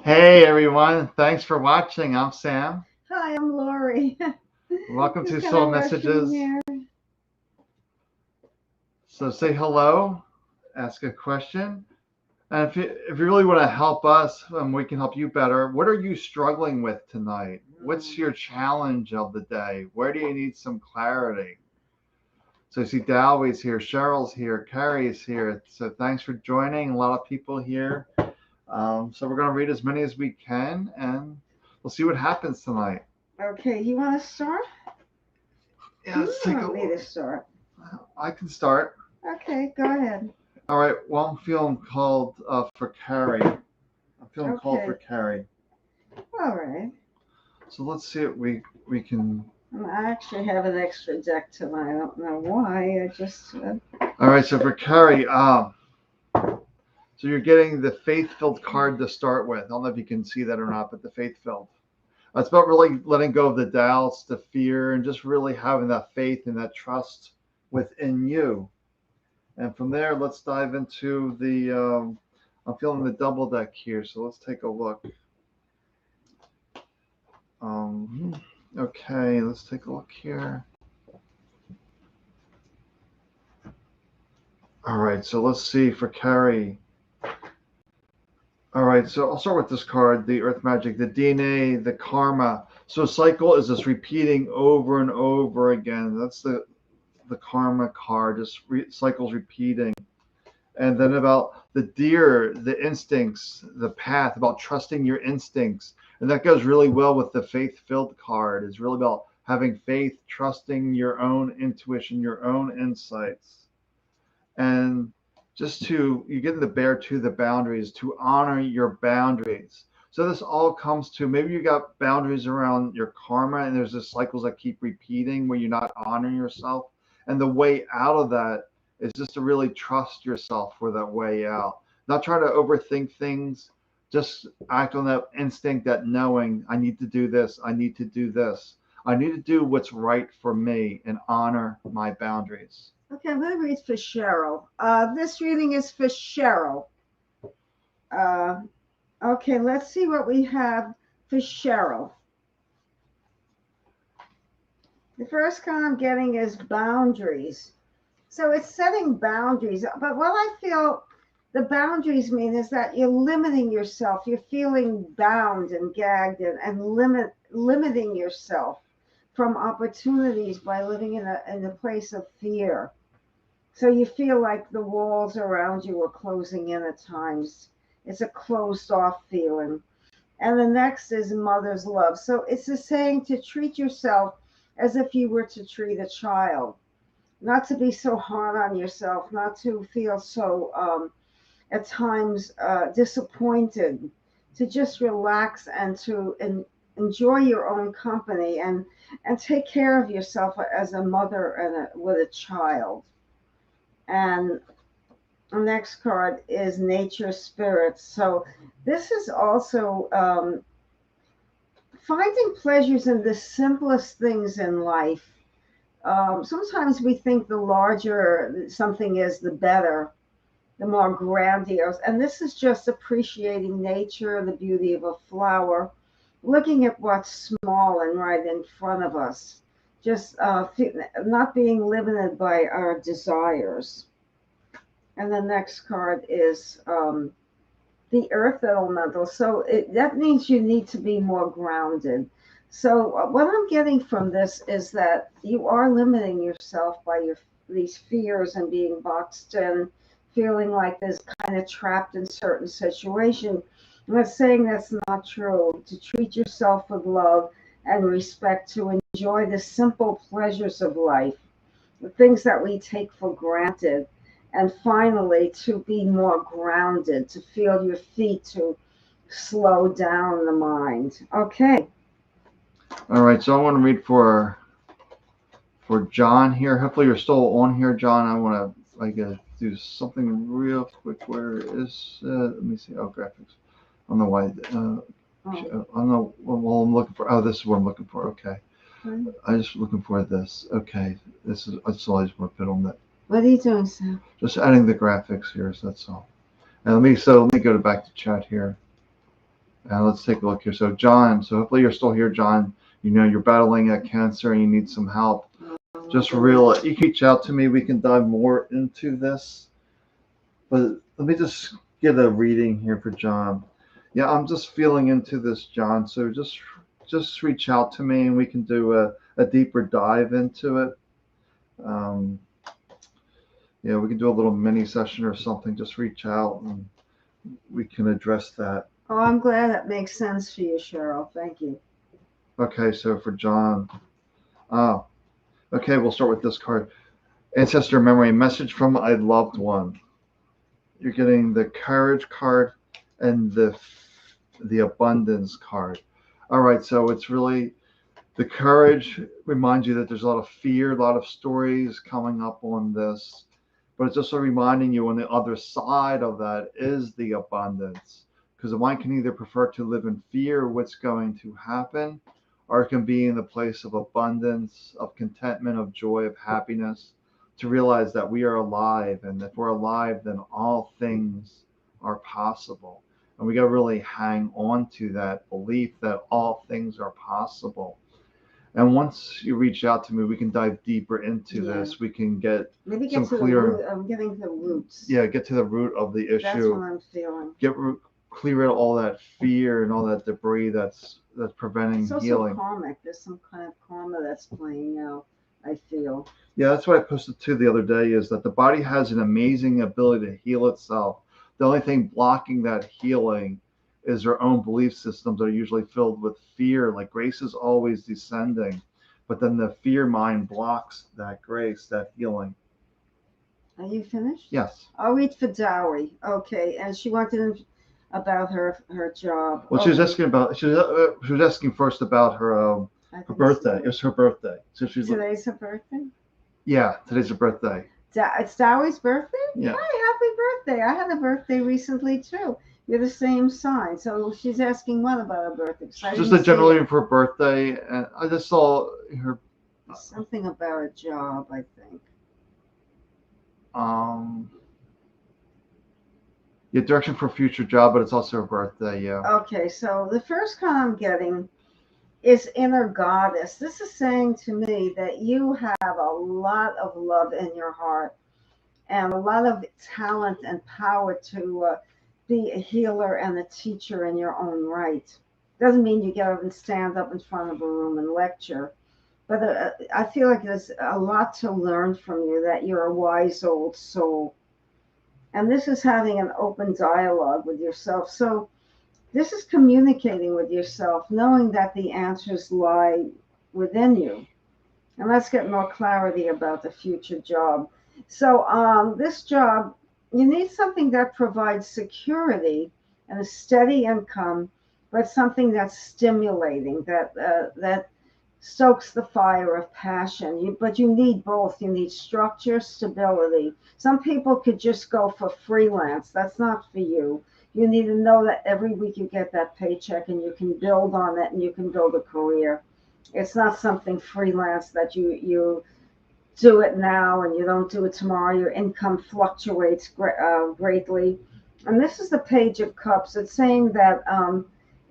Hey everyone, thanks for watching. I'm Sam. Hi, I'm Lori. Welcome Just to kind of Soul rushing Messages. here. So say hello, ask a question, and if you really want to help us and we can help you better, what are you struggling with tonight? What's your challenge of the day? Where do you need some clarity? So you see Dalby's here, Cheryl's here, Carrie's here. So thanks for joining. A lot of people here. So we're going to read as many as we can, and we'll see what happens tonight. Okay, you want to start? Yeah, let's take a want me to look. start? I can start. Okay, go ahead. All right. Well, I'm feeling called for Carrie. I'm feeling called for Okay. Carrie. All right. So let's see if we can. I actually have an extra deck tonight. I don't know why. I just. All right. So for Carrie, so you're getting the faith-filled card to start with. I don't know if you can see that or not, but the faith-filled. It's about really letting go of the doubts, the fear, and just really having that faith and that trust within you. And from there, let's dive into the. I'm feeling the double deck here, so let's take a look. Okay, let's take a look here. All right, so let's see for Carrie. All right, so I'll start with this card, the Earth Magic, the DNA, the Karma. So cycle is just repeating over and over again. That's the Karma card, just cycles repeating. And then about the deer, the instincts, the path, about trusting your instincts. And that goes really well with the faith-filled card. It's really about having faith, trusting your own intuition, your own insights. And just you get the bear to the boundaries, to honor your boundaries. So this all comes to maybe you got boundaries around your karma and there's just cycles that keep repeating where you're not honoring yourself. And the way out of that is just to really trust yourself for that way out. Not try to overthink things, just act on that instinct, that knowing I need to do this, I need to do this. I need to do what's right for me and honor my boundaries. Okay, I'm going to read for Cheryl. This reading is for Cheryl. Okay, let's see what we have for Cheryl. The first card I'm getting is boundaries. So it's setting boundaries. But what I feel the boundaries mean is that you're limiting yourself. You're feeling bound and gagged and limiting yourself from opportunities by living in a place of fear. So you feel like the walls around you are closing in at times. It's a closed off feeling. And the next is mother's love. So it's a saying to treat yourself as if you were to treat a child, not to be so hard on yourself, not to feel so at times disappointed, to just relax and to enjoy your own company and take care of yourself as a mother and with a child. And the next card is nature spirits. So this is also finding pleasures in the simplest things in life. Sometimes we think the larger something is, the better, the more grandiose. And this is just appreciating nature, the beauty of a flower, looking at what's small and right in front of us, just not being limited by our desires. And the next card is the earth elemental. So that means you need to be more grounded. So what I'm getting from this is that you are limiting yourself by these fears and being boxed in, feeling like there's kind of trapped in certain situations. I'm not saying that's not true. To treat yourself with love and respect, to enjoy the simple pleasures of life, the things that we take for granted, and finally to be more grounded, to feel your feet, to slow down the mind. Okay. All right, so I want to read for John here. Hopefully you're still on here, John. I want to do something real quick. Where is let me see. Oh, graphics. I don't know why. I don't know. Well, I'm looking for. Oh, this is what I'm looking for. Okay. I'm just looking for this. Okay. This is. That's all I just want to put on that. What are you doing, Sam? Just adding the graphics here. So that's all. And let me go back to chat here. And let's take a look here. So John, so hopefully you're still here, John. You know, you're battling a cancer and you need some help. Just real, you can reach out to me. We can dive more into this. But let me just get a reading here for John. Yeah, I'm just feeling into this, John. So just reach out to me and we can do a deeper dive into it. Yeah, we can do a little mini session or something. Just reach out and we can address that. Oh, I'm glad that makes sense for you, Cheryl. Thank you. Okay, so for John. Okay, we'll start with this card. Ancestor memory, message from a loved one. You're getting the courage card and the abundance card. All right, so it's really the courage reminds you that there's a lot of fear, a lot of stories coming up on this, but it's also reminding you on the other side of that is the abundance, because the mind can either prefer to live in fear of what's going to happen, or it can be in the place of abundance, of contentment, of joy, of happiness, to realize that we are alive, and if we're alive, then all things are possible. And we got to really hang on to that belief that all things are possible. And once you reach out to me, we can dive deeper into this. We can get maybe some get to clear. the root. I'm getting to the roots. Yeah, get to the root of the issue. That's what I'm feeling. Clear out all that fear and all that debris that's preventing it's also healing. Karmic. There's some kind of karma that's playing out, I feel. Yeah, that's what I posted too the other day, is that the body has an amazing ability to heal itself. The only thing blocking that healing is our own belief systems that are usually filled with fear. Like grace is always descending, but then the fear mind blocks that grace, that healing. Are you finished? Yes. I'll read for Dowry. Okay, and she wanted about her job. Well, she was asking asking first about her birthday. It was her birthday. So today's her birthday? Yeah, today's her birthday. It's Dowry's birthday? Yeah. Hi, happy birthday. I had a birthday recently too. You're the same sign. So she's asking what about her birthday? Just a general name for her birthday, and I just saw her. Something about a job, I think. Yeah, direction for a future job, but it's also her birthday, yeah. Okay, so the first card I'm getting is inner goddess. This is saying to me that you have a lot of love in your heart and a lot of talent and power to be a healer and a teacher in your own right. Doesn't mean you get up and stand up in front of a room and lecture, but I feel like there's a lot to learn from you, that you're a wise old soul. And this is having an open dialogue with yourself. So this is communicating with yourself, knowing that the answers lie within you. And let's get more clarity about the future job. So this job, you need something that provides security and a steady income, but something that's stimulating, that stokes the fire of passion. But you need both. You need structure, stability. Some people could just go for freelance. That's not for you. You need to know that every week you get that paycheck and you can build on it and you can build a career. It's not something freelance that you do it now and you don't do it tomorrow. Your income fluctuates greatly. And this is the Page of Cups. It's saying that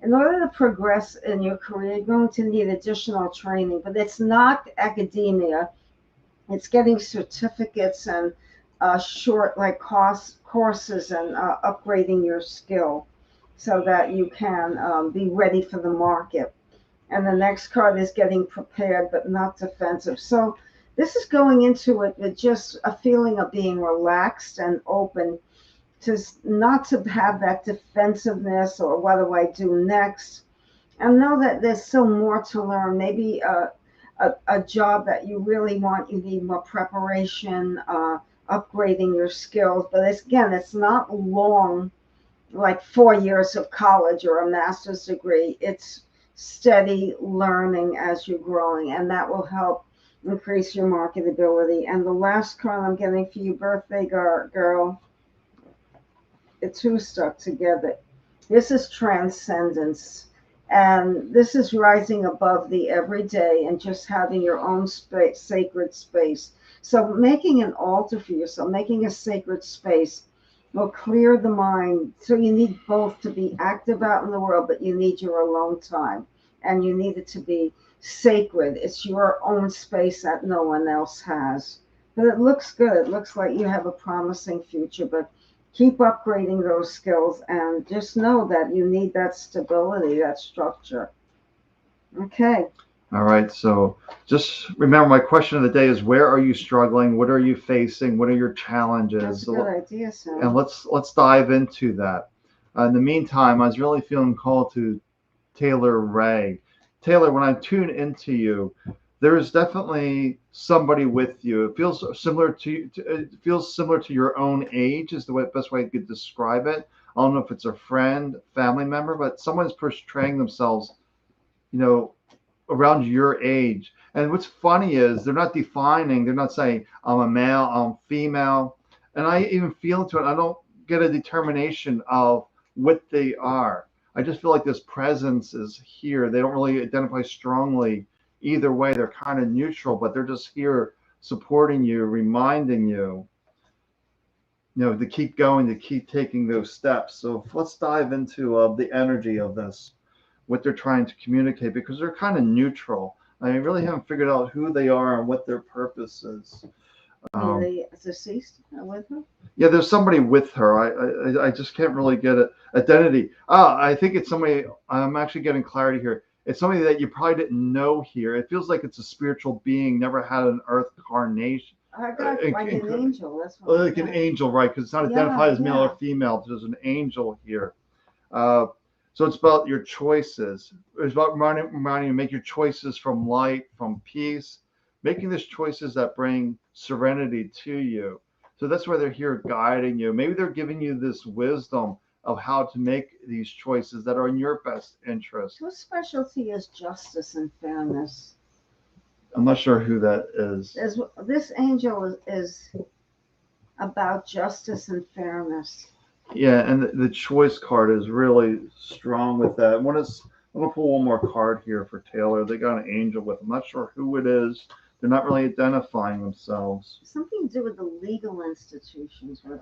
in order to progress in your career, you're going to need additional training, but it's not academia. It's getting certificates and short courses and upgrading your skill so that you can be ready for the market. And the next card is getting prepared but not defensive. So this is going into it with just a feeling of being relaxed and open, to not to have that defensiveness or what do I do next, and know that there's still more to learn. Maybe a job that you really want, you need more preparation, upgrading your skills. But it's not long, like 4 years of college or a master's degree. It's steady learning as you're growing, and that will help increase your marketability. And the last card I'm getting for you, birthday girl, the two stuck together. This is transcendence. And this is rising above the everyday and just having your own space, sacred space. So making an altar for yourself, making a sacred space, will clear the mind. So you need both to be active out in the world, but you need your alone time. And you need it to be sacred. It's your own space that no one else has. But it looks good. It looks like you have a promising future, but keep upgrading those skills and just know that you need that stability, that structure. Okay. All right. So just remember, my question of the day is: where are you struggling? What are you facing? What are your challenges? That's a good idea, Sam. And let's dive into that. In the meantime, I was really feeling called to Taylor Ray. Taylor, when I tune into you, there is definitely somebody with you. It feels similar to it feels similar to your own age is the best way I could describe it. I don't know if it's a friend, family member, but someone's portraying themselves, you know, around your age. And what's funny is they're not defining, they're not saying I'm a male, I'm female. And I even feel into it. I don't get a determination of what they are. I just feel like this presence is here. They don't really identify strongly either way. They're kind of neutral, but they're just here supporting you, reminding you, to keep going, to keep taking those steps. So let's dive into the energy of this, what they're trying to communicate, because they're kind of neutral. I really haven't figured out who they are and what their purpose is. The deceased with her? Yeah, there's somebody with her. I just can't really get it. Identity. I think it's somebody. I'm actually getting clarity here. It's somebody that you probably didn't know here. It feels like it's a spiritual being, never had an earth carnation. I got like an angel. That's what like an angel, right? Because it's not identified as male or female. There's an angel here. So it's about your choices. It's about reminding you, make your choices from light, from peace, making these choices that bring serenity to you. So that's why they're here guiding you. Maybe they're giving you this wisdom of how to make these choices that are in your best interest. Whose specialty is justice and fairness? I'm not sure who that is. This angel is about justice and fairness. Yeah, and the choice card is really strong with that. I'm going to pull one more card here for Taylor. They got an angel with them. I'm not sure who it is. They're not really identifying themselves. Something to do with the legal institutions, with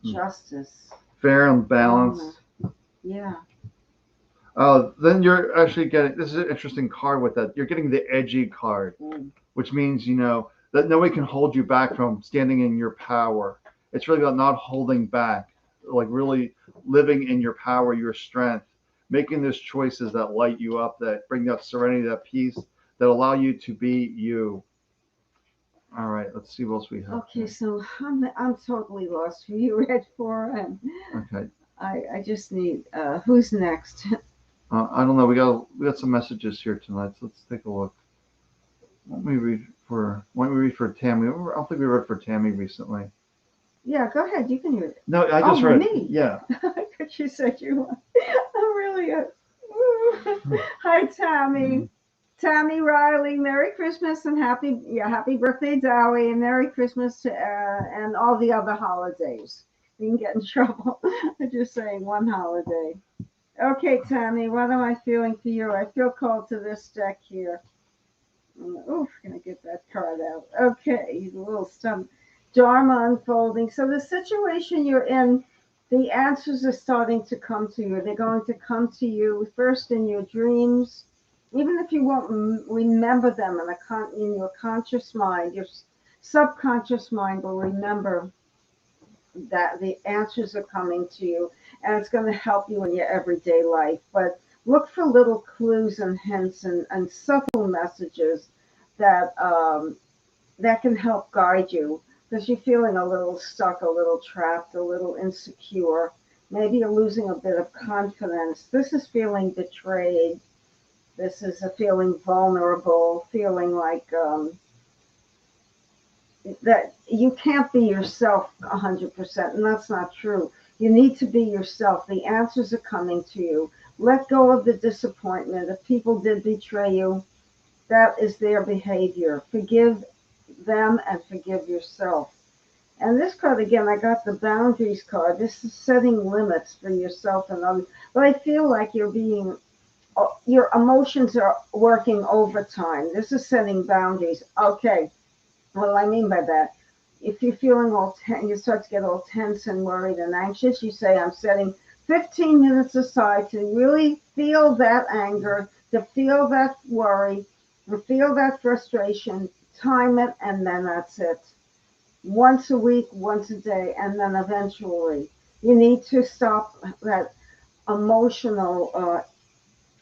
justice. Fair and balanced. Yeah. Then you're actually getting, this is an interesting card with that. You're getting the edgy card, which means, that nobody can hold you back from standing in your power. It's really about not holding back, like really living in your power, your strength, making those choices that light you up, that bring that serenity, that peace, that allow you to be you. All right, let's see what else we have. Okay, so I'm totally lost who you read for, and okay, I just need who's next. I don't know. We got some messages here tonight, so let's take a look. Why don't we read for Tammy? I don't think we read for Tammy recently. Yeah, go ahead. You can read it. No, I just read. Me. Yeah. Because you said you. I'm really. Hi, Tammy. Tammy Riley. Merry Christmas and happy birthday, Dowie, and Merry Christmas to and all the other holidays. You can get in trouble. I'm just saying one holiday. Okay, Tammy. What am I feeling for you? I feel called to this deck here. Gonna get that card out. Okay, he's a little stumped. Dharma unfolding. So the situation you're in, the answers are starting to come to you. They're going to come to you first in your dreams, even if you won't remember them in your conscious mind. Your subconscious mind will remember that the answers are coming to you, and it's going to help you in your everyday life. But look for little clues and hints and subtle messages that that can help guide you, because you're feeling a little stuck, a little trapped, a little insecure. Maybe you're losing a bit of confidence. This is feeling betrayed. This is a feeling vulnerable, feeling like that you can't be yourself 100%, and that's not true. You need to be yourself. The answers are coming to you. Let go of the disappointment. If people did betray you, that is their behavior. Forgive them and forgive yourself. And this card, again, I got the boundaries card. This is setting limits for yourself and others. But I feel like your emotions are working overtime. This is setting boundaries. Okay, what do I mean by that? if you're feeling all tense, you start to get all tense and worried and anxious, you say, I'm setting 15 minutes aside to really feel that anger, to feel that worry, to feel that frustration, time it, and then that's it. Once a week, once a day, and then eventually you need to stop that emotional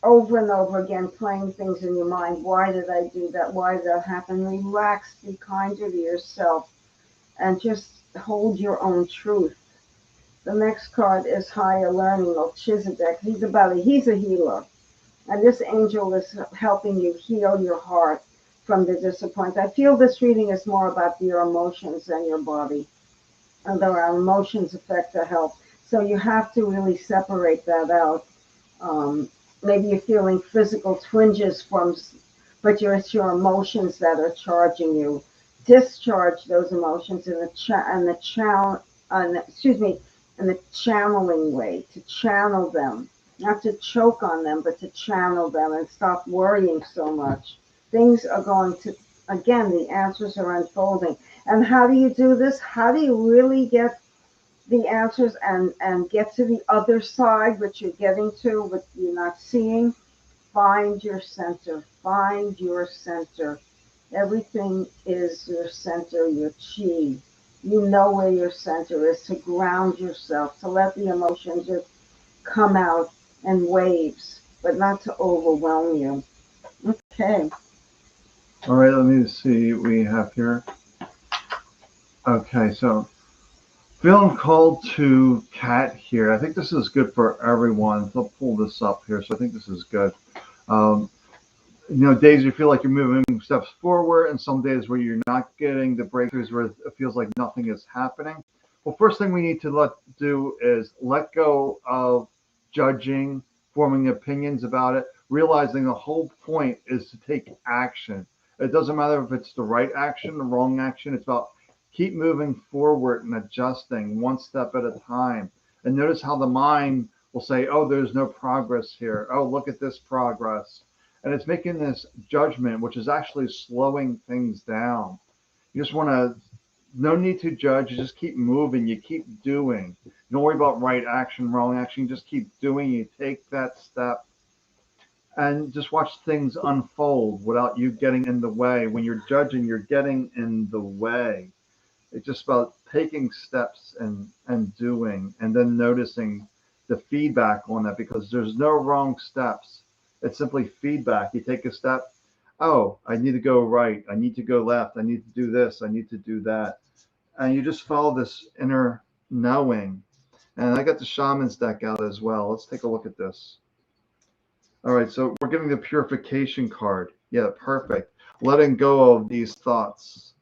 over and over again playing things in your mind. Why did I do that? Why did that happen? Relax, be kinder to yourself, and just hold your own truth. The next card is Higher Learning of Chizedek. He's a healer. And this angel is helping you heal your heart from the disappointment. I feel this reading is more about your emotions than your body. And our emotions affect the health. So you have to really separate that out. Maybe you're feeling physical twinges but it's your emotions that are charging you. Discharge those emotions in the channeling way, to channel them, not to choke on them, but to channel them and stop worrying so much. Things are going to, again, the answers are unfolding. And how do you do this? How do you really get the answers and get to the other side, which you're getting to, but you're not seeing? Find your center. Find your center. Everything is your center, your chi. You know where your center is, to ground yourself, to let the emotions just come out in waves, but not to overwhelm you. Okay. All right, let me see what we have here. Okay, so feeling called to cat here. I think this is good for everyone. So I'll pull this up here. So I think this is good. Um, days you feel like you're moving steps forward, and some days where you're not getting the breakthroughs, where it feels like nothing is happening. Well, first thing we need to do is let go of judging, forming opinions about it, realizing the whole point is to take action. It doesn't matter if it's the right action, the wrong action. It's about keep moving forward and adjusting one step at a time. And notice how the mind will say, oh, there's no progress here. Oh, look at this progress. And it's making this judgment, which is actually slowing things down. You just want to, no need to judge. You just keep moving. You keep doing. You don't worry about right action, wrong action. You just keep doing. You take that step and just watch things unfold without you getting in the way. When you're judging, you're getting in the way. It's just about taking steps and doing, and then noticing the feedback on that, because there's no wrong steps. It's simply feedback. You take a step, oh, I need to go right. I need to go left. I need to do this. I need to do that. And you just follow this inner knowing. And I got the Shaman's deck out as well. Let's take a look at this. All right, so we're getting the purification card. Yeah, perfect. Letting go of these thoughts.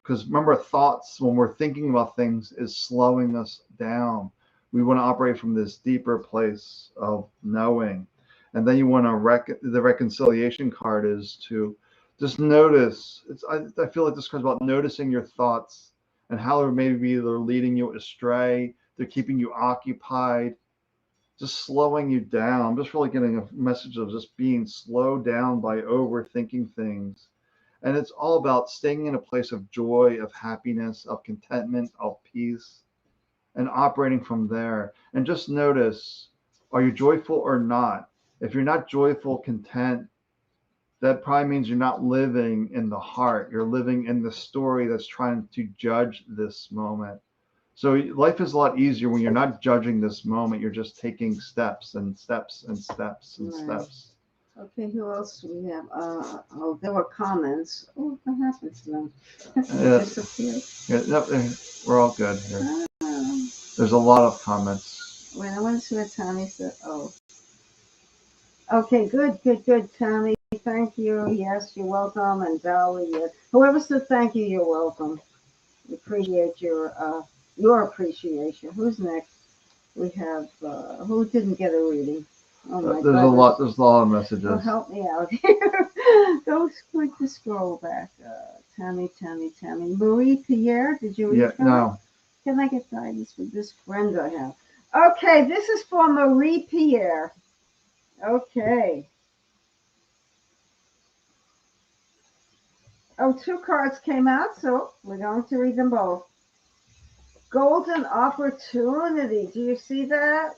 Because remember, thoughts, when we're thinking about things, is slowing us down. We want to operate from this deeper place of knowing. And then you want to, the reconciliation card is to just notice. I feel like this card's about noticing your thoughts and how maybe they're leading you astray. They're keeping you occupied, just slowing you down. I'm just really getting a message of just being slowed down by overthinking things. And it's all about staying in a place of joy, of happiness, of contentment, of peace, and operating from there. And just notice, are you joyful or not? If you're not joyful, content, that probably means you're not living in the heart. You're living in the story that's trying to judge this moment. So life is a lot easier when you're not judging this moment. You're just taking steps and steps and steps and steps. Okay, who else do we have? There were comments. Oh, what happened to them? Yeah. Disappeared. Yeah, no, we're all good here. Oh. There's a lot of comments. Wait, I want to see what Tommy said. Oh. Okay, good, Tommy. Thank you. Yes, you're welcome. And Dolly, yes. Whoever said thank you, you're welcome. We appreciate your appreciation. Who's next? We have who didn't get a reading? Oh my There's God. There's a lot of messages. Oh, help me out here. Go quick to scroll back. Tammy. Marie Pierre, did you read Yeah, no. Can I get guidance with this friend I have? Okay, this is for Marie Pierre. Okay. Oh, two cards came out, so we're going to read them both. Golden opportunity. Do you see that?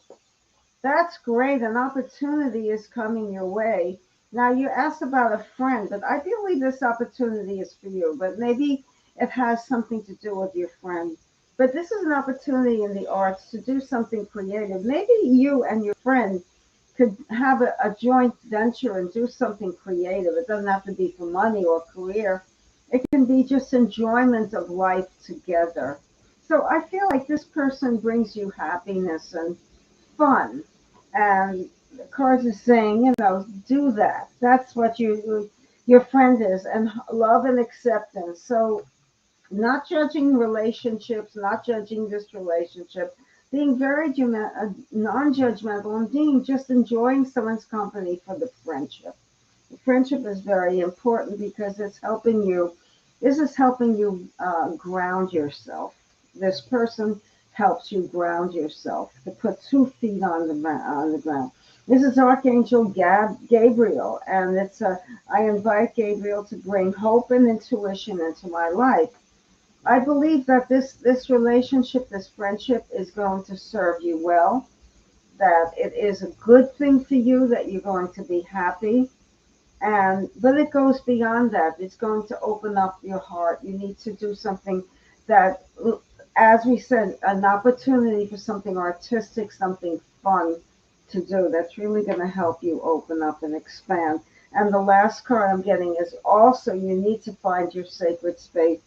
That's great. An opportunity is coming your way. Now, you asked about a friend, but I believe this opportunity is for you, but maybe it has something to do with your friend. But this is an opportunity in the arts to do something creative. Maybe you and your friend could have a joint venture and do something creative. It doesn't have to be for money or career. It can be just enjoyment of life together. So I feel like this person brings you happiness and fun. And the cards are saying, do that. That's what your friend is, and love and acceptance. So not judging relationships, not judging this relationship, being very non-judgmental, and being just enjoying someone's company for the friendship. The friendship is very important because it's helping you. This is helping you ground yourself. This person helps you ground yourself to put 2 feet on the ground. This is Archangel Gabriel, and I invite Gabriel to bring hope and intuition into my life. I believe that this relationship, this friendship, is going to serve you well. That it is a good thing for you. That you're going to be happy, and but it goes beyond that. It's going to open up your heart. You need to do something that, as we said, an opportunity for something artistic, something fun to do. That's really going to help you open up and expand. And the last card I'm getting is also you need to find your sacred space.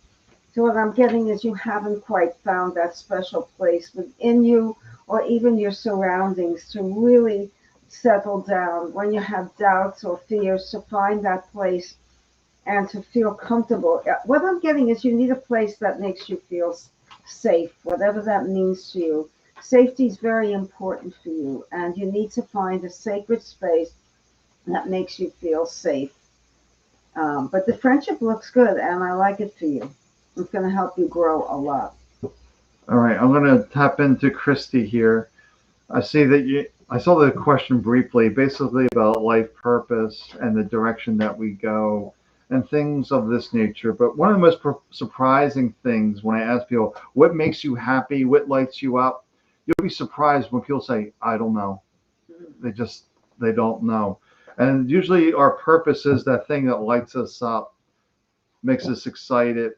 So what I'm getting is you haven't quite found that special place within you or even your surroundings to really settle down when you have doubts or fears, to find that place and to feel comfortable. What I'm getting is you need a place that makes you feel safe, whatever that means to you. Safety is very important for you, and you need to find a sacred space that makes you feel safe. But the friendship looks good, and I like it for you. It's going to help you grow a lot. All right, I'm going to tap into Christy here. I see that I saw the question briefly, basically about life purpose and the direction that we go and things of this nature. But one of the most surprising things when I ask people, what makes you happy? What lights you up? You'll be surprised when people say, I don't know. They just, they don't know. And usually our purpose is that thing that lights us up, makes us excited.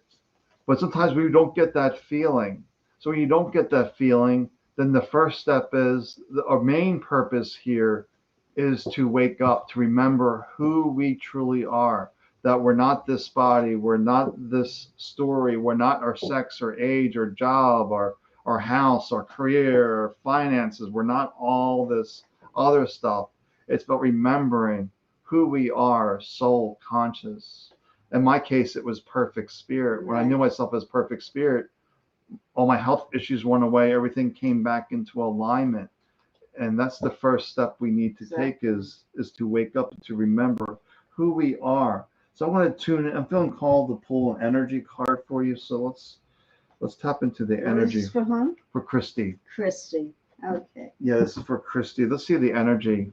But sometimes we don't get that feeling. So when you don't get that feeling, then the first step is our main purpose here is to wake up, to remember who we truly are. That we're not this body, we're not this story, we're not our sex or age or job or our house, our career, our finances. We're not all this other stuff. It's about remembering who we are, soul conscious. In my case, it was perfect spirit. When I knew myself as perfect spirit, all my health issues went away. Everything came back into alignment. And that's the first step we need to take is to wake up, to remember who we are. So I want to tune in. I'm feeling called to pull an energy card for you. So let's tap into the energy. This is for whom? For Christy. Christy. Okay. Yeah, this is for Christy. Let's see the energy.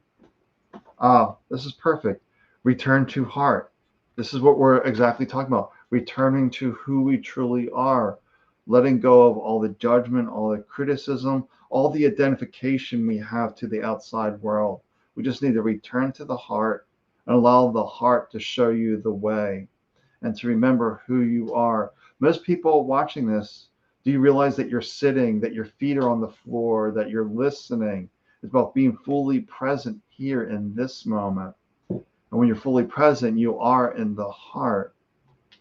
This is perfect. Return to heart. This is what we're exactly talking about. Returning to who we truly are. Letting go of all the judgment, all the criticism, all the identification we have to the outside world. We just need to return to the heart and allow the heart to show you the way and to remember who you are. Most people watching this, do you realize that you're sitting, that your feet are on the floor, that you're listening? It's about being fully present here in this moment. And when you're fully present, you are in the heart.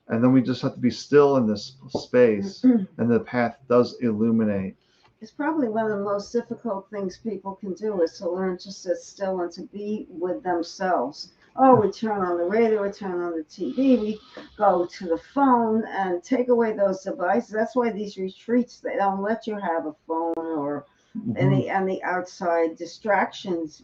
And then we just have to be still in this space, and the path does illuminate. It's probably one of the most difficult things people can do is to learn to sit still and to be with themselves. Oh, we turn on the radio, we turn on the TV, we go to the phone and take away those devices. That's why these retreats, they don't let you have a phone or any outside distractions,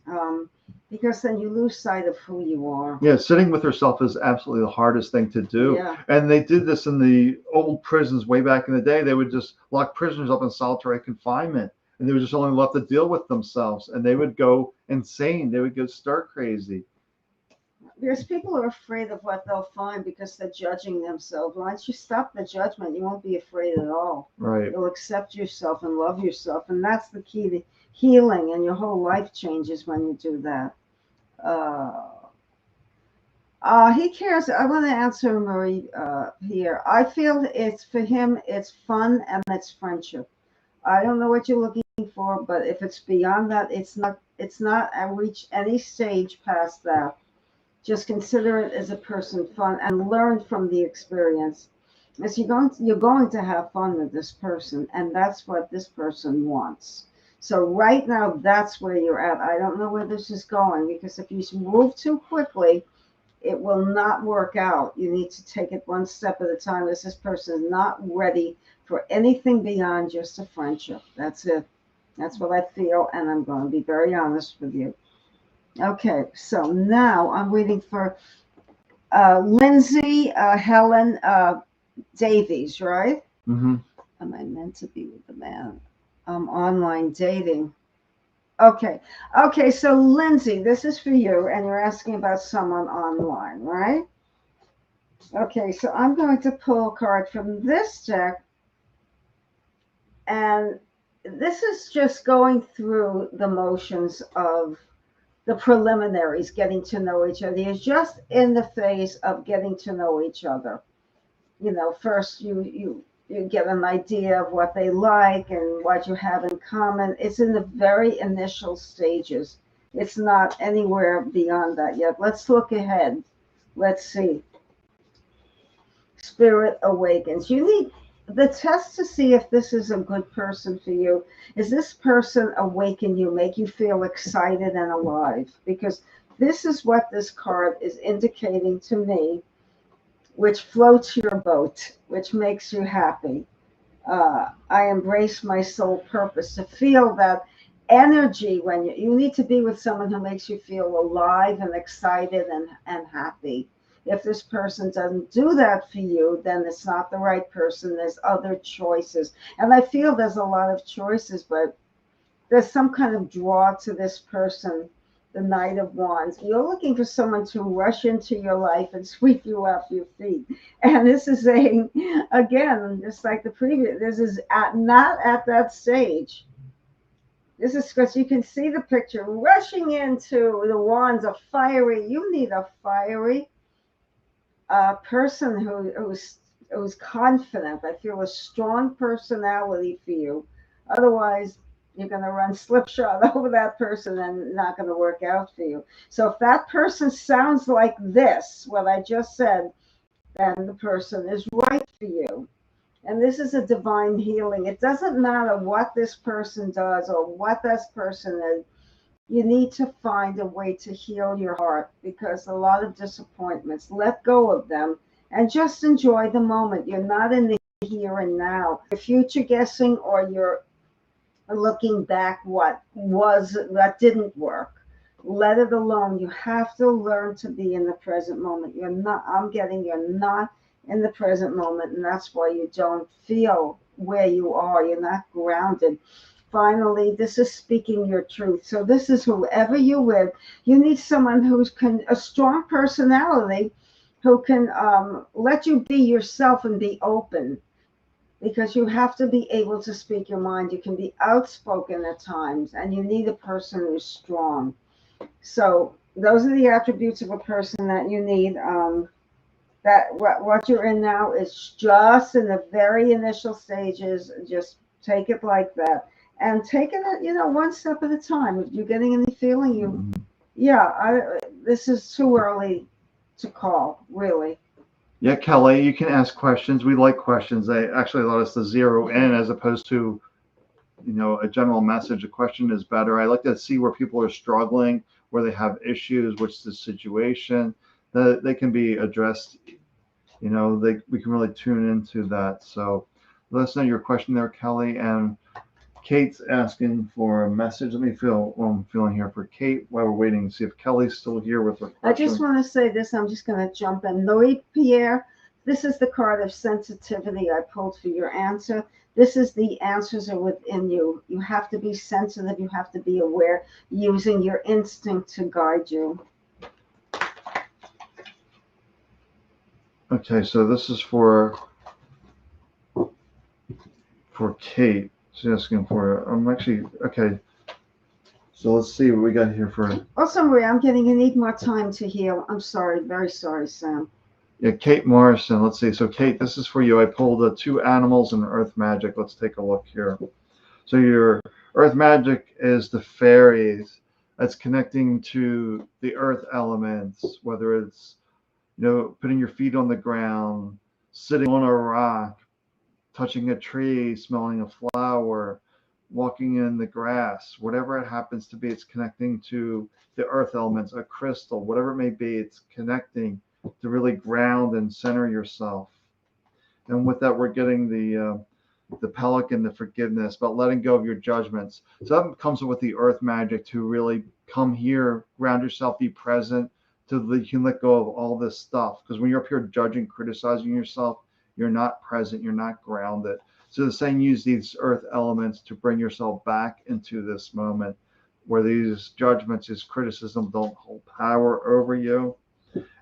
because then you lose sight of who you are. Yeah, sitting with yourself is absolutely the hardest thing to do. Yeah. And they did this in the old prisons way back in the day. They would just lock prisoners up in solitary confinement, and they were just only left to deal with themselves. And they would go insane. They would go stir crazy. Because people are afraid of what they'll find because they're judging themselves. Once you stop the judgment, you won't be afraid at all. Right. You'll accept yourself and love yourself. And that's the key to healing, and your whole life changes when you do that. He cares. I want to answer Marie here. I feel it's for him, it's fun and it's friendship. I don't know what you're looking for, but if it's beyond that, it's not I reach any stage past that. Just consider it as a person fun and learn from the experience. As you're going to have fun with this person, and that's what this person wants. So right now, that's where you're at. I don't know where this is going, because if you move too quickly, it will not work out. You need to take it one step at a time, as this person is not ready for anything beyond just a friendship. That's it. That's what I feel, and I'm going to be very honest with you. Okay, so now I'm waiting for Lindsay Helen Davies, right? Mm-hmm. Am I meant to be with the man? Online dating. Okay. Okay, so Lindsay, this is for you, and you're asking about someone online, right? Okay, so I'm going to pull a card from this deck, and this is just going through the motions of the preliminaries, getting to know each other. You're just in the phase of getting to know each other. First you get an idea of what they like and what you have in common. It's in the very initial stages. It's not anywhere beyond that yet. Let's look ahead. Let's see. Spirit awakens. You need the test to see if this is a good person for you. Is this person awaken you, make you feel excited and alive? Because this is what this card is indicating to me, which floats your boat, which makes you happy. I embrace my soul purpose, to feel that energy when you need to be with someone who makes you feel alive and excited and happy. If this person doesn't do that for you, then it's not the right person. There's other choices. And I feel there's a lot of choices, but there's some kind of draw to this person. The Knight of Wands. You're looking for someone to rush into your life and sweep you off your feet. And this is saying, again, just like the previous, this is not at that stage. This is because you can see the picture rushing into the wands, a fiery. You need a fiery person who's confident. I feel a strong personality for you. Otherwise, you're going to run slipshod over that person and not going to work out for you. So if that person sounds like this, what I just said, then the person is right for you. And this is a divine healing. It doesn't matter what this person does or what this person is. You need to find a way to heal your heart, because a lot of disappointments, let go of them and just enjoy the moment. You're not in the here and now. You're future guessing, or you're looking back what was that didn't work. Let it alone. You have to learn to be in the present moment. You're not in the present moment, and that's why you don't feel where you are. You're not grounded. Finally, this is speaking your truth. So this is whoever you're with. You need someone a strong personality, who can let you be yourself and be open, because you have to be able to speak your mind. You can be outspoken at times, and you need a person who's strong. So those are the attributes of a person that you need. That what you're in now is just in the very initial stages. Just take it like that, and take it one step at a time. If you're getting any feeling, this is too early to call, really. Yeah, Kelly, you can ask questions. We like questions. They actually allow us to zero in, as opposed to, a general message. A question is better. I like to see where people are struggling, where they have issues, what's the situation, that they can be addressed. We can really tune into that. So let us know your question there, Kelly. And Kate's asking for a message. Let me feel what I'm feeling here for Kate while we're waiting to see if Kelly's still here with her question. I just want to say this. I'm just going to jump in. Louis Pierre, this is the card of sensitivity I pulled for your answer. This is the answers are within you. You have to be sensitive. You have to be aware, using your instinct to guide you. Okay, so this is for Kate. She's asking for. I'm actually okay. So let's see what we got here for. Also, Maria, I'm getting. You need more time to heal. I'm sorry. Very sorry, Sam. Yeah, Kate Morrison. Let's see. So Kate, this is for you. I pulled two animals and Earth Magic. Let's take a look here. So your Earth Magic is the fairies. That's connecting to the Earth elements, whether it's putting your feet on the ground, sitting on a rock, touching a tree, smelling a flower, walking in the grass, whatever it happens to be, it's connecting to the earth elements, a crystal, whatever it may be, it's connecting to really ground and center yourself. And with that, we're getting the pelican, the forgiveness, but letting go of your judgments. So that comes with the earth magic to really come here, ground yourself, be present, you can let go of all this stuff. Because when you're up here judging, criticizing yourself, you're not present, you're not grounded. So the saying, use these earth elements to bring yourself back into this moment where these judgments, these criticism don't hold power over you.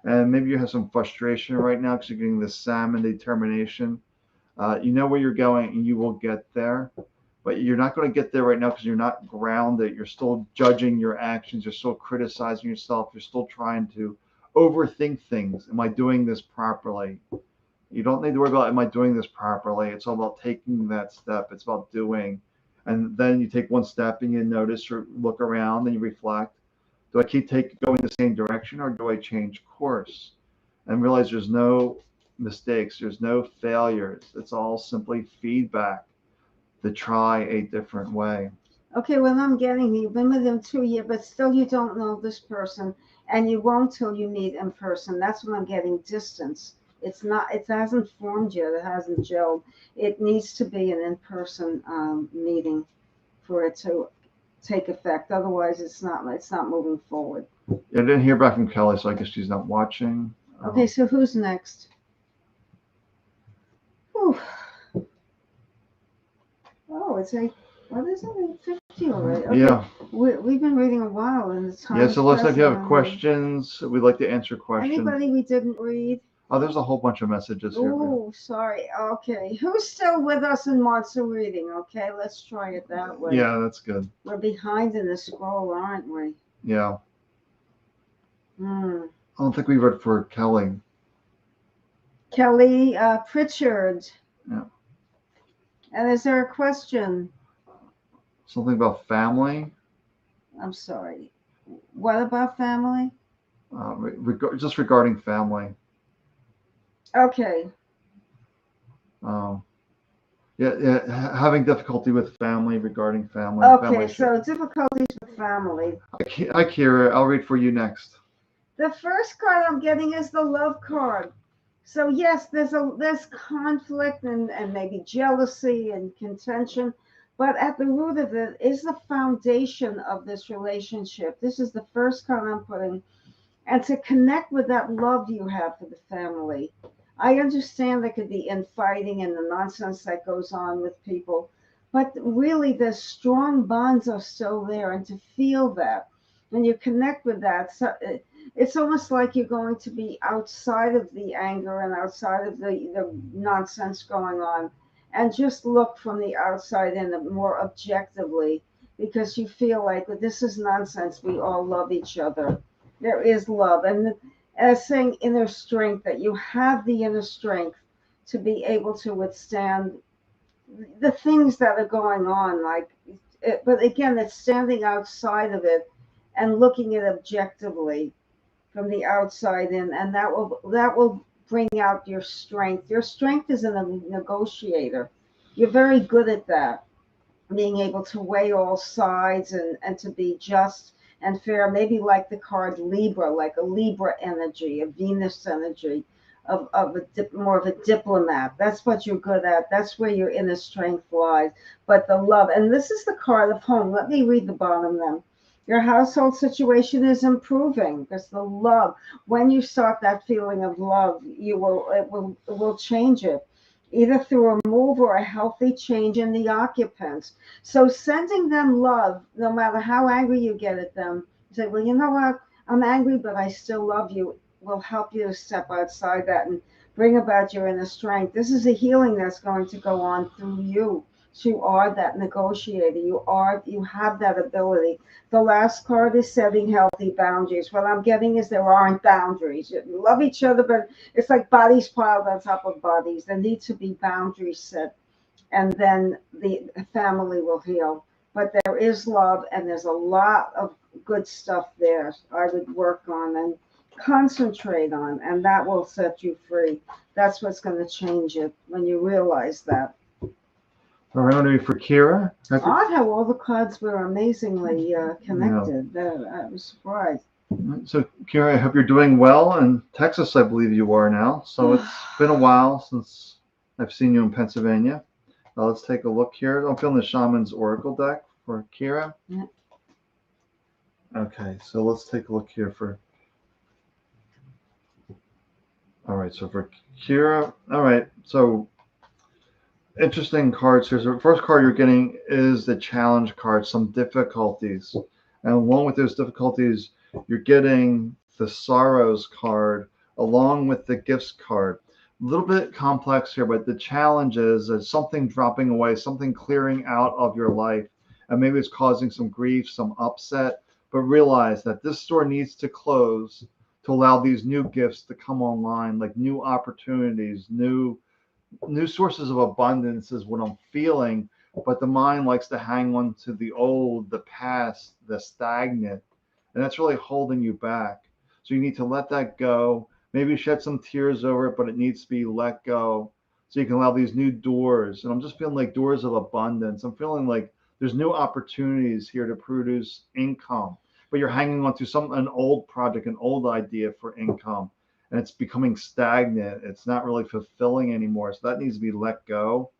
And maybe you have some frustration right now because you're getting this salmon determination. You know where you're going and you will get there, but you're not going to get there right now because you're not grounded. You're still judging your actions. You're still criticizing yourself. You're still trying to overthink things. Am I doing this properly? You don't need to worry about, am I doing this properly? It's all about taking that step. It's about doing. And then you take one step and you notice or look around and you reflect. Do I keep going the same direction or do I change course? And realize there's no mistakes, there's no failures. It's all simply feedback to try a different way. Okay, well, I'm getting you've been with them 2 years, but still you don't know this person, and you won't till you meet in person. That's when I'm getting distance. It's not. It hasn't formed yet. It hasn't gelled. It needs to be an in-person meeting for it to take effect. Otherwise, it's not. It's not moving forward. I didn't hear back from Kelly, so I guess she's not watching. Okay, so who's next? Whew. Oh, it's a. What is it? 8:50 already. Okay. Yeah. We've been reading a while, and the time. Yeah, so let's know if you have questions. We'd like to answer questions. Anybody we didn't read? Oh, there's a whole bunch of messages here. Oh, sorry. Okay. Who's still with us and wants a reading? Okay, let's try it that way. Yeah, that's good. We're behind in the scroll, aren't we? Yeah. I don't think we read for Kelly. Kelly Pritchard. Yeah. And is there a question? Something about family? I'm sorry. What about family? Just regarding family. Okay. Yeah, having difficulty with family, regarding family. Okay, so difficulties with family. Hi, Kira. I'll read for you next. The first card I'm getting is the love card. So yes, there's conflict and maybe jealousy and contention, but at the root of it is the foundation of this relationship. This is the first card I'm putting. And to connect with that love you have for the family. I understand there could be infighting and the nonsense that goes on with people, but really the strong bonds are still there, and to feel that when you connect with that, so it's almost like you're going to be outside of the anger and outside of the nonsense going on, and just look from the outside in more objectively, because you feel like, well, this is nonsense. We all love each other. There is love, and as saying inner strength, that you have the inner strength to be able to withstand the things that are going on. But again, it's standing outside of it and looking at it objectively from the outside in, and that will bring out your strength. Your strength is a negotiator. You're very good at that, being able to weigh all sides and to be just and fair, maybe like the card Libra, like a Libra energy, a Venus energy, more of a diplomat. That's what you're good at. That's where your inner strength lies. But the love, and this is the card of home. Let me read the bottom then. Your household situation is improving because the love, when you start that feeling of love, it will change it, either through a move or a healthy change in the occupants. So sending them love, no matter how angry you get at them, say, well, you know what? I'm angry, but I still love you. will help you to step outside that and bring about your inner strength. This is a healing that's going to go on through you. You are that negotiator. You have that ability. The last card is setting healthy boundaries. What I'm getting is there aren't boundaries. You love each other, but it's like bodies piled on top of bodies. There need to be boundaries set, and then the family will heal. But there is love, and there's a lot of good stuff there I would work on and concentrate on, and that will set you free. That's what's going to change it when you realize that. All right, only for Kira. Odd how all the cards were amazingly connected. I was surprised. So, Kira, I hope you're doing well in Texas. I believe you are now. So it's been a while since I've seen you in Pennsylvania. Let's take a look here. I'm feeling the Shaman's Oracle deck for Kira. Yeah. Okay, so let's take a look here for. All right, so for Kira. All right, so interesting cards here. So the first card you're getting is the challenge card, some difficulties. And along with those difficulties, you're getting the sorrows card along with the gifts card. A little bit complex here, but the challenge is something dropping away, something clearing out of your life. And maybe it's causing some grief, some upset, but realize that this store needs to close to allow these new gifts to come online, like new opportunities, new sources of abundance is what I'm feeling, but the mind likes to hang on to the old, the past, the stagnant, and that's really holding you back. So you need to let that go, maybe shed some tears over it, but it needs to be let go so you can allow these new doors. And I'm just feeling like doors of abundance. I'm feeling like there's new opportunities here to produce income, but you're hanging on to an old project, an old idea for income, and it's becoming stagnant. It's not really fulfilling anymore. So that needs to be let go.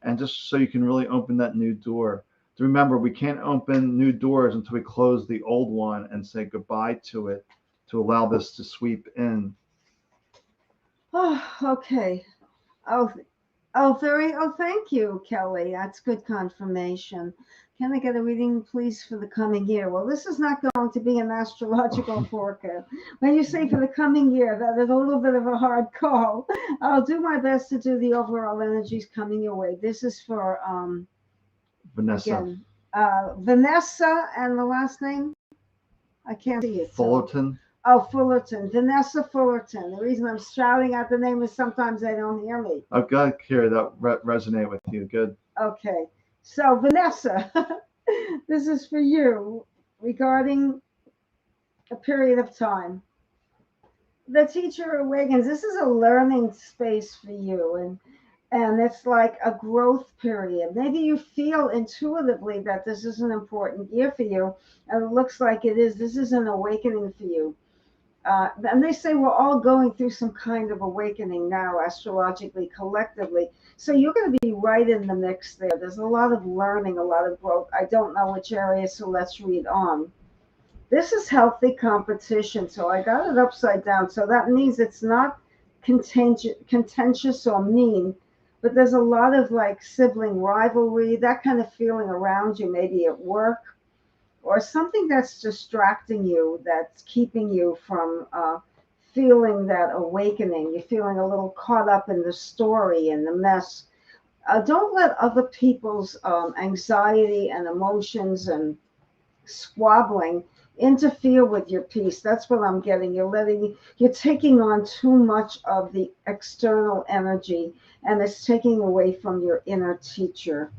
And just so you can really open that new door. To remember, we can't open new doors until we close the old one and say goodbye to it to allow this to sweep in. Oh, okay. Oh, thank you, Kelly. That's good confirmation. Can I get a reading, please, for the coming year? Well, this is not going to be an astrological forecast. When you say for the coming year, that is a little bit of a hard call. I'll do my best to do the overall energies coming your way. This is for Vanessa. Again, Vanessa, and the last name? I can't see it. Fullerton. Oh, Fullerton. Vanessa Fullerton. The reason I'm shouting out the name is sometimes they don't hear me. I've got here that resonate with you. Good. Okay. So, Vanessa, this is for you regarding a period of time. The teacher awakens. This is a learning space for you, and it's like a growth period. Maybe you feel intuitively that this is an important year for you, and it looks like it is. This is an awakening for you. And they say we're all going through some kind of awakening now, astrologically, collectively. So you're going to be right in the mix there. There's a lot of learning, a lot of growth. I don't know which area, so let's read on. This is healthy competition. So I got it upside down. So that means it's not contentious or mean, but there's a lot of like sibling rivalry, that kind of feeling around you, maybe at work, or something that's distracting you, that's keeping you from feeling that awakening. You're feeling a little caught up in the story and the mess. Don't let other people's anxiety and emotions and squabbling interfere with your peace. That's what I'm getting. You're taking on too much of the external energy, and it's taking away from your inner teacher.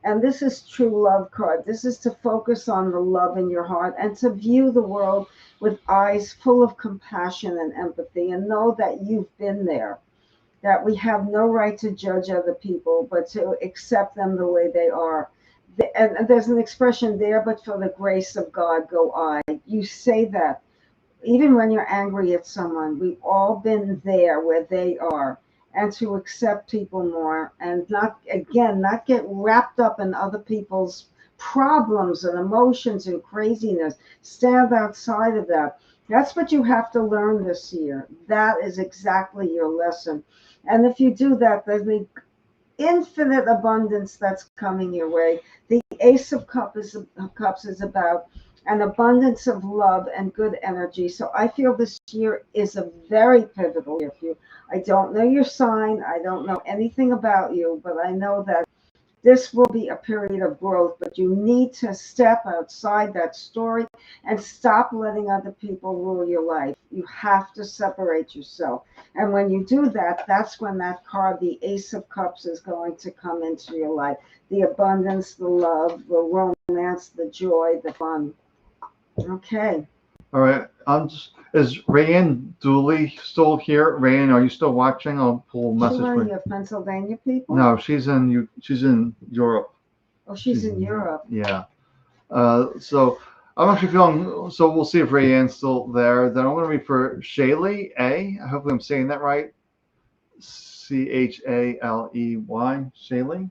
And this is true love card. This is to focus on the love in your heart and to view the world with eyes full of compassion and empathy, and know that you've been there, that we have no right to judge other people, but to accept them the way they are. And there's an expression there, but for the grace of God go I. You say that even when you're angry at someone. We've all been there where they are. And to accept people more, and not get wrapped up in other people's problems and emotions and craziness. Stand outside of that. That's what you have to learn this year. That is exactly your lesson. And if you do that, there's the infinite abundance that's coming your way. The Ace of Cups is about an abundance of love and good energy. So I feel this year is a very pivotal year for you. I don't know your sign. I don't know anything about you, but I know that this will be a period of growth, but you need to step outside that story and stop letting other people rule your life. You have to separate yourself. And when you do that, that's when that card, the Ace of Cups, is going to come into your life. The abundance, the love, the romance, the joy, the fun. Okay. All right. Is Rayanne Dooley still here? Rayanne, are you still watching? I'll pull a She message one for of you. your Pennsylvania people? No, she's in Europe. Oh, she's in Europe. Yeah. So I'm actually feeling. So we'll see if Rayanne's still there. Then I'm going to read for Shaylee A. Hopefully I'm saying that right. Chaley. Shaylee.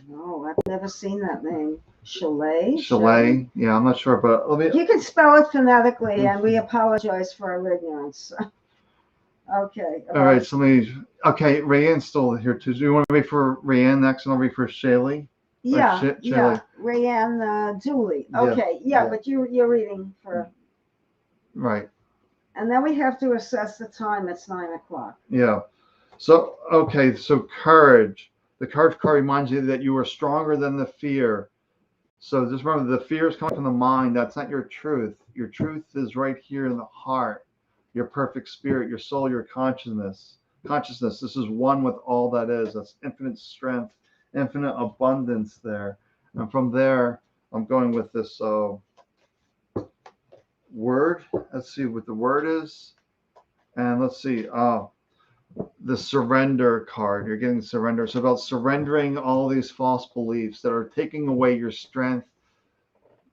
No, I've never seen that name. Chalet? Chalet. Yeah, I'm not sure, but let me. You can spell it phonetically, and we apologize for our ignorance. Okay. All right, so let me. Okay, Rayanne's still here too. Do you want to read for Rayanne next, and I'll read for Shaylee? Yeah, Shaylee. yeah. Rayanne Dooley. Yeah, Okay, yeah, yeah. but you're reading for. Right. And then we have to assess the time. It's 9:00. Yeah. So okay, so courage. The courage card reminds you that you are stronger than the fear. So just remember, the fear is coming from the mind. That's not your truth. Your truth is right here in the heart. Your perfect spirit, your soul, your consciousness. Consciousness. This is one with all that is. That's infinite strength, infinite abundance there. And from there, I'm going with this word. Let's see what the word is. And let's see. The surrender card. You're getting surrender. It's about surrendering all these false beliefs that are taking away your strength,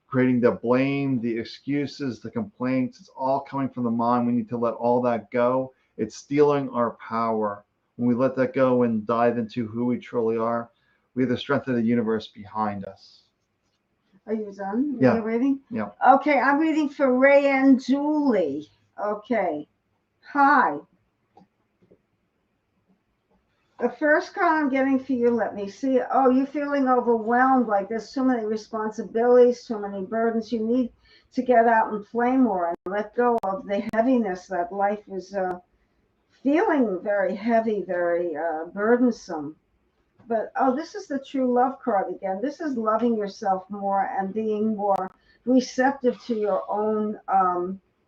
creating the blame, the excuses, the complaints. It's all coming from the mind. We need to let all that go. It's stealing our power. When we let that go and dive into who we truly are, we have the strength of the universe behind us. Are you done? Yeah. Are you reading? Yeah. Okay, I'm reading for Rayanne Dooley. Okay. Hi. The first card I'm getting for you, let me see. Oh, you're feeling overwhelmed, like there's too many responsibilities, too many burdens. You need to get out and play more and let go of the heaviness that life is feeling very heavy, very burdensome. But oh, this is the true love card again. This is loving yourself more and being more receptive to your own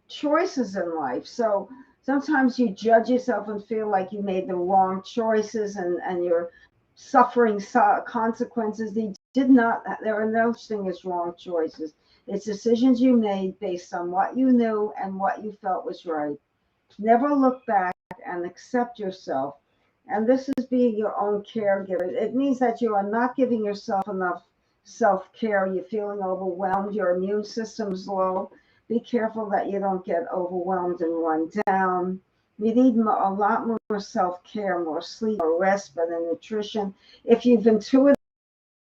choices in life. So sometimes you judge yourself and feel like you made the wrong choices and you're suffering consequences. They did not, there are no such thing as wrong choices. It's decisions you made based on what you knew and what you felt was right. Never look back and accept yourself. And this is being your own caregiver. It means that you are not giving yourself enough self care. You're feeling overwhelmed. Your immune system's low. Be careful that you don't get overwhelmed and run down. You need a lot more self care, more sleep, more rest, better nutrition. If you've intuited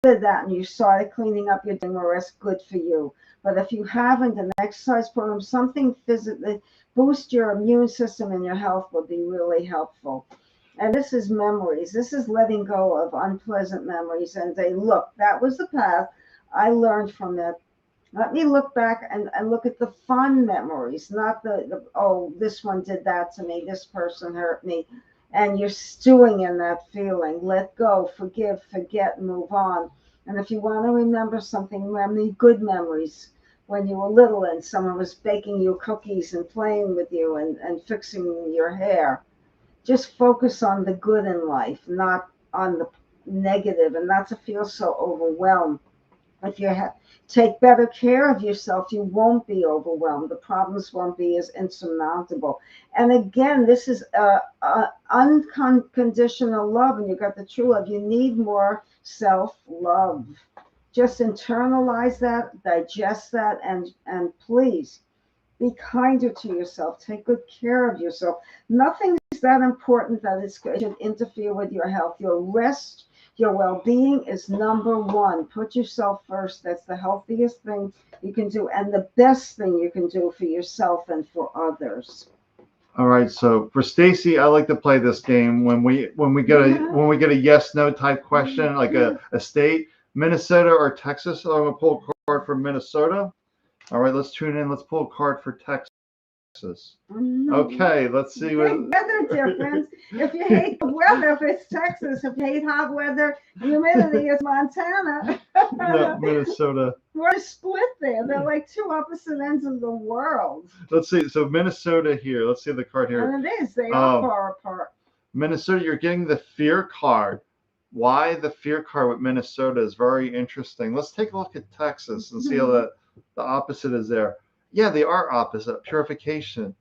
that and you started cleaning up, you're doing more rest, good for you. But if you haven't, an exercise program, something physically boost your immune system and your health will be really helpful. And this is memories. This is letting go of unpleasant memories and say, look, that was the path. I learned from it. Let me look back and look at the fun memories, not oh, this one did that to me, this person hurt me. And you're stewing in that feeling. Let go, forgive, forget, move on. And if you want to remember something, remember good memories when you were little and someone was baking you cookies and playing with you and fixing your hair. Just focus on the good in life, not on the negative, and not to feel so overwhelmed. If you take better care of yourself, you won't be overwhelmed. The problems won't be as insurmountable. And again, this is unconditional love, and you got the true love. You need more self-love. Just internalize that, digest that, and please be kinder to yourself. Take good care of yourself. Nothing is that important that it should interfere with your health. Your rest, your well-being is number one. Put yourself first. That's the healthiest thing you can do and the best thing you can do for yourself and for others. All right. So for Stacy, I like to play this game when we get a yes no type question, like a state, Minnesota or Texas. So I'm gonna pull a card from Minnesota. All right, let's tune in. Let's pull a card for Texas. Mhm. Okay, let's see what. Big weather difference. If you hate the weather, if it's Texas. If you hate hot weather, humidity, it's Montana. No, Minnesota. We're split there. They're like two opposite ends of the world. Let's see. So Minnesota here. Let's see the card here. And it is. They are far apart. Minnesota, you're getting the fear card. Why the fear card with Minnesota is very interesting. Let's take a look at Texas and see how the opposite is there. Yeah, they are opposite. Purification.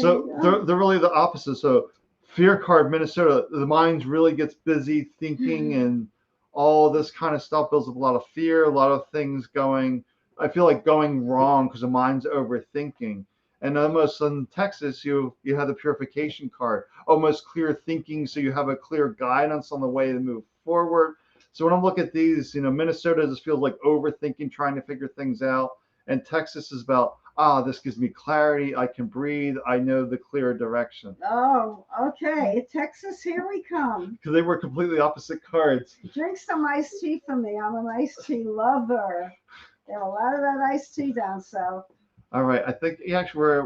So they're really the opposite. So fear card, Minnesota, the mind really gets busy thinking and all this kind of stuff, builds up a lot of fear, a lot of things going, I feel like going wrong because the mind's overthinking. And almost in Texas, you have the purification card, almost clear thinking, so you have a clear guidance on the way to move forward. So when I look at these, Minnesota just feels like overthinking, trying to figure things out. And Texas is about, this gives me clarity. I can breathe. I know the clear direction. Oh, okay. Texas, here we come. Because they were completely opposite cards. Drink some iced tea for me. I'm an iced tea lover. They have a lot of that iced tea down south. All right. I think actually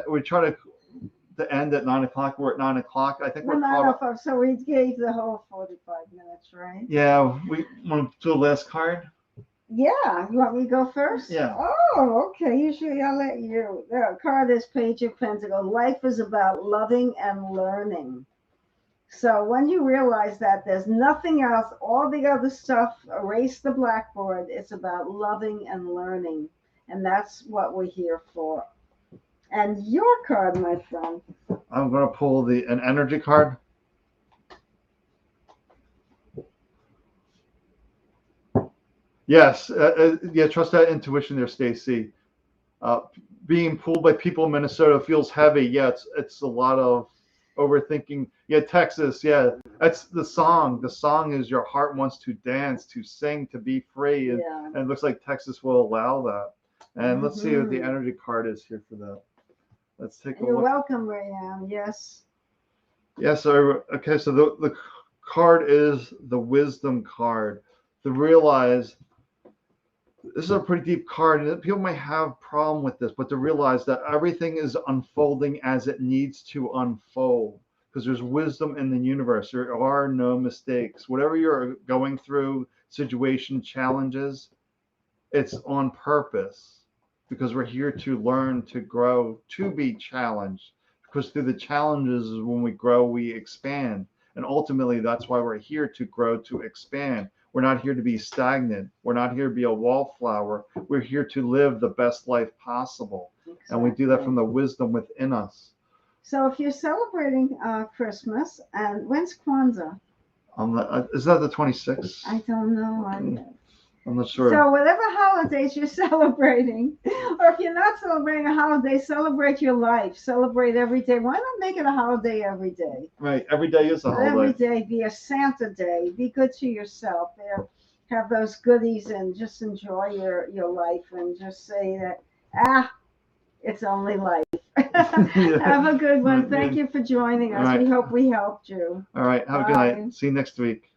we try to end at 9 o'clock. We're at 9 o'clock. I think we're 9 o'clock. So we gave the whole 45 minutes, right? Yeah. We want to do the last card. Yeah, you want me to go first? Yeah. Oh, okay. Usually I'll let you. The card is Page of Pentacles. Life is about loving and learning. So when you realize that there's nothing else, all the other stuff, erase the blackboard. It's about loving and learning. And that's what we're here for. And your card, my friend. I'm going to pull an energy card. Yes, yeah, trust that intuition there, Stacy. Being pulled by people in Minnesota feels heavy. Yeah, it's a lot of overthinking. Yeah, Texas, yeah, that's the song. The song is your heart wants to dance, to sing, to be free. And it looks like Texas will allow that. And let's see what the energy card is here for that. Let's take a look. You're welcome, Rayanne. Yes. Yeah, so, okay, so the card is the wisdom card. To realize this is a pretty deep card, and people may have a problem with this, but to realize that everything is unfolding as it needs to unfold, because there's wisdom in the universe. There are no mistakes. Whatever you're going through, situation, challenges, it's on purpose, because we're here to learn, to grow, to be challenged, because through the challenges is when we grow, we expand. And ultimately, that's why we're here, to grow, to expand. We're not here to be stagnant. We're not here to be a wallflower. We're here to live the best life possible. Exactly. And we do that from the wisdom within us. So if you're celebrating Christmas, and when's Kwanzaa? Is that the 26th? I don't know. I'm not sure. So whatever holidays you're celebrating, or if you're not celebrating a holiday, celebrate your life. Celebrate every day. Why not make it a holiday every day? Right. Every day is a holiday. Every day be a Santa day. Be good to yourself. Have those goodies and just enjoy your life, and just say that, it's only life. Have a good one. Thank you for joining us. Right. We hope we helped you. All right. Have a good night. See you next week.